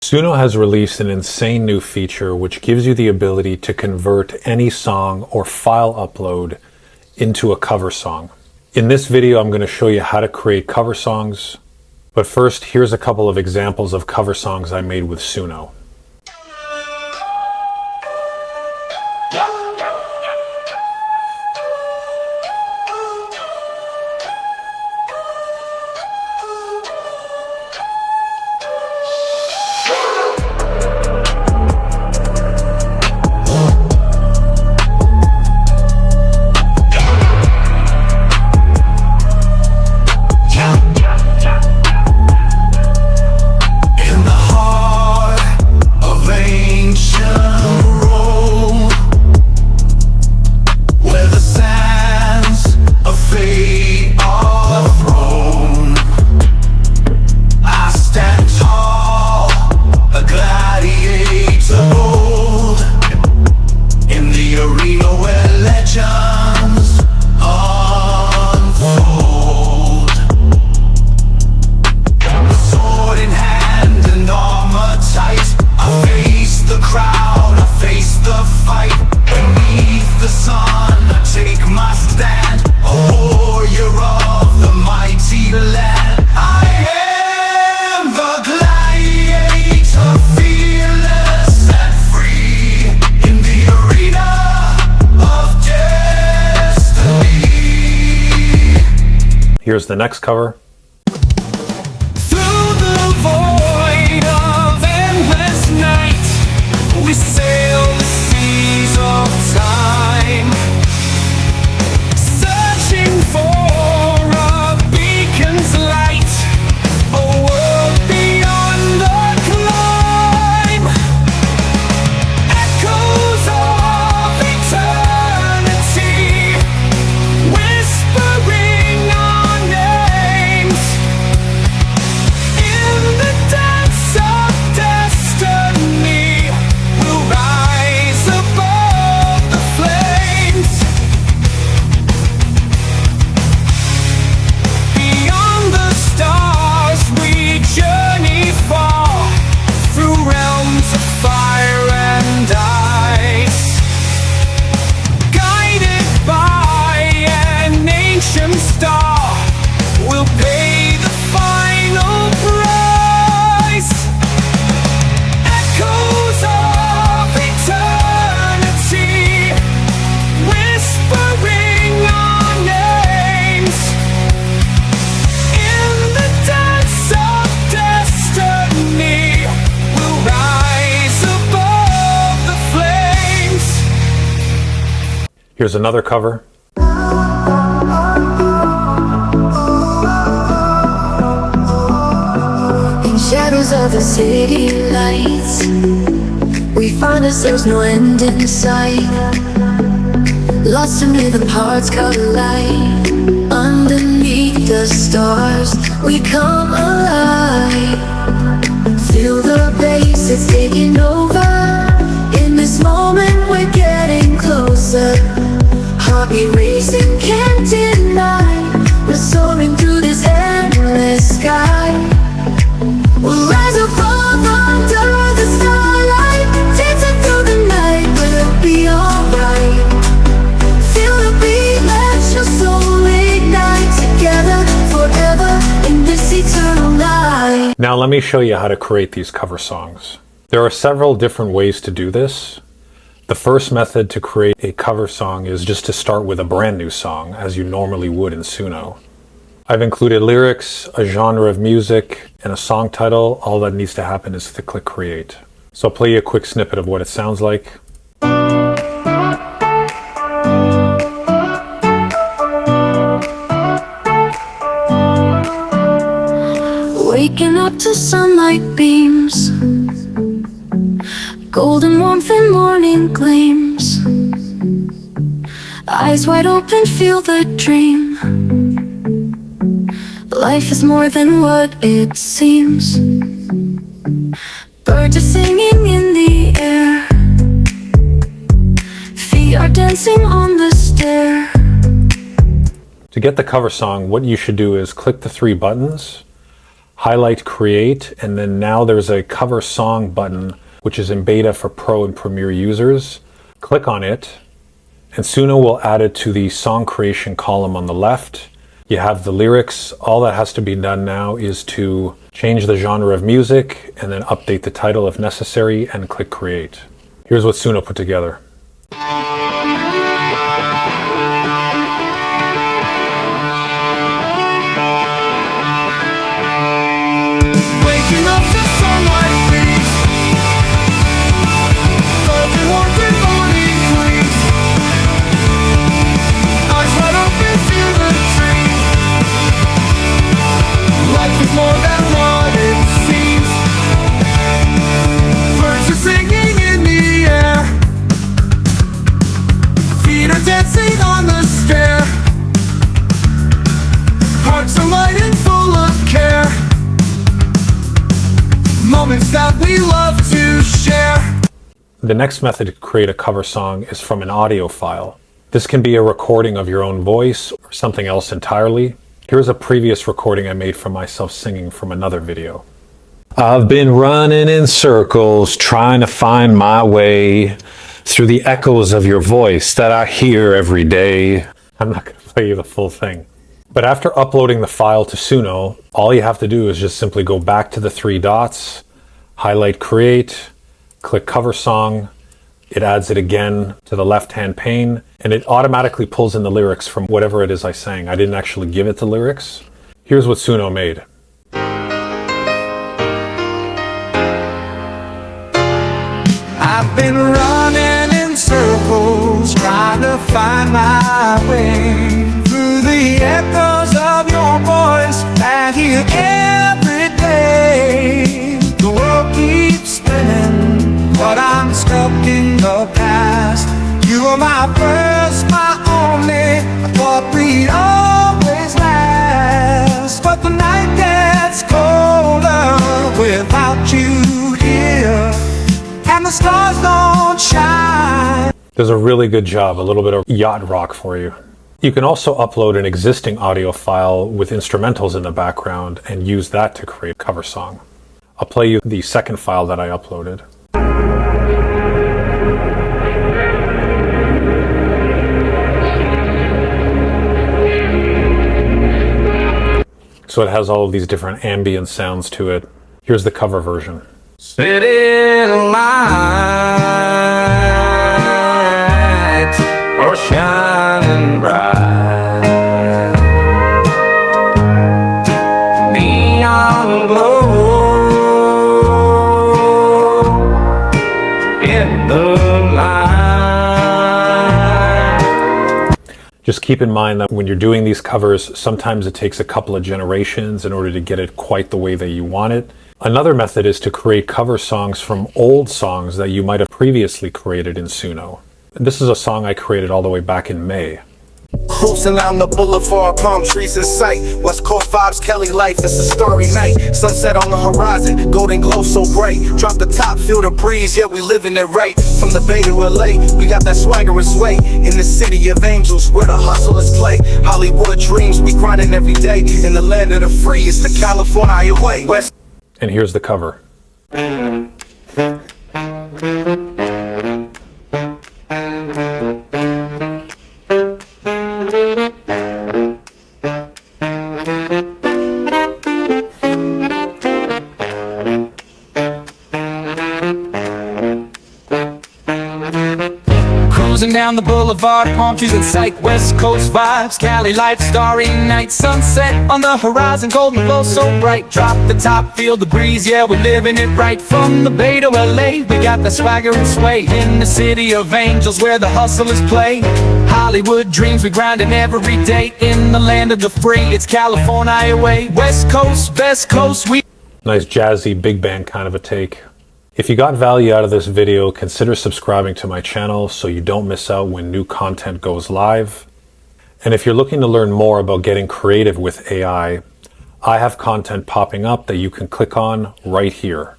Suno has released an insane new feature which gives you the ability to convert any song or file upload into a cover song. In this video, I'm going to show you how to create cover songs, but first, here's a couple of examples of cover songs I made with Suno. Here's the next cover. Through the void of endless night, we sail the seas of time, searching for a beacon's light, a world beyond the climb. Echoes of eternity, whispering our names in the dance of destiny. We'll rise above the flames. Beyond the stars we journey far, through realms of fire and ice, guided by an ancient star. We'll pay the final price. Echoes of eternity, whispering our names in the dance of destiny. We'll rise above the flames. Here's another cover. In shadows of the city lights, we find ourselves no end in sight. Lost amid the parts collide. Underneath the stars, we come alive. Feel the bass, it's taking over. In this moment, we're getting closer. Heartbeat racing, can't deny. We're soaring through this endless sky. We'll rise above under the starlight, dancing through the night, we'll be alright. Feel the beat, let your soul ignite. Together, forever, in this eternal night. Now let me show you how to create these cover songs. There are several different ways to do this. The first method to create a cover song is just to start with a brand new song, as you normally would in Suno. I've included lyrics, a genre of music, and a song title. All that needs to happen is to click create. So I'll play you a quick snippet of what it sounds like. Waking up to sunlight beams, golden warmth and morning gleams. Eyes wide open, feel the dream. Life is more than what it seems. Birds are singing in the air, feet are dancing on the stair. To get the cover song, what you should do is click the three buttons, highlight create, and then now there's a cover song button which is in beta for Pro and Premiere users. Click on it, and Suno will add it to the song creation column on the left. You have the lyrics. All that has to be done now is to change the genre of music and then update the title if necessary and click create. Here's what Suno put together. Waking up to sunlight beams, golden open morning breeze. Eyes wide open, feel the dream. Life is more than what it seems. Birds are singing in the air, feet are dancing on the stair. Hearts are light and full of care, moments that we love to share. The next method to create a cover song is from an audio file. This can be a recording of your own voice or something else entirely. Here's a previous recording I made for myself singing from another video. I've been running in circles trying to find my way through the echoes of your voice that I hear every day. I'm not going to play you the full thing. But after uploading the file to Suno, all you have to do is just simply go back to the three dots, highlight create, click cover song. It adds it again to the left-hand pane, and it automatically pulls in the lyrics from whatever it is I sang. I didn't actually give it the lyrics. Here's what Suno made. I've been running in circles trying to find my way through the echoes of your voice I hear every day. The world keeps spinning, but I'm stuck in the past. You are my first, my only. I thought we'd always last, but the night gets colder without you here, and the stars don't shine. Does a really good job, a little bit of yacht rock for you. You can also upload an existing audio file with instrumentals in the background and use that to create a cover song. I'll play you the second file that I uploaded. So it has all of these different ambient sounds to it. Here's the cover version. City lights are shining bright, neon glow in the light. Just keep in mind that when you're doing these covers, sometimes it takes a couple of generations in order to get it quite the way that you want it. Another method is to create cover songs from old songs that you might have previously created in Suno. This is a song I created all the way back in May. Cruising down the boulevard, palm trees in sight. West Coast vibes, Kelly life, it's a starry night. Sunset on the horizon, golden glow so bright. Drop the top, feel the breeze, yeah, we living it right. From the Bay to LA, we got that swagger and sway. In the city of angels, where the hustlers play. Hollywood dreams, we grinding every day. In the land of the free, it's the California way. West. And here's the cover. Cruising down the boulevard, palm trees in sight. West Coast vibes, Cali lights, starry night. Sunset on the horizon, golden glow so bright. Drop the top, feel the breeze, yeah, we're living it right. From the Bay to LA, we got the swagger and sway. In the city of angels, where the hustlers play. Hollywood dreams, we grinding every day. In the land of the free, it's California way. West Coast, best coast, we... Nice jazzy big band kind of a take. If you got value out of this video, consider subscribing to my channel so you don't miss out when new content goes live. And if you're looking to learn more about getting creative with AI, I have content popping up that you can click on right here.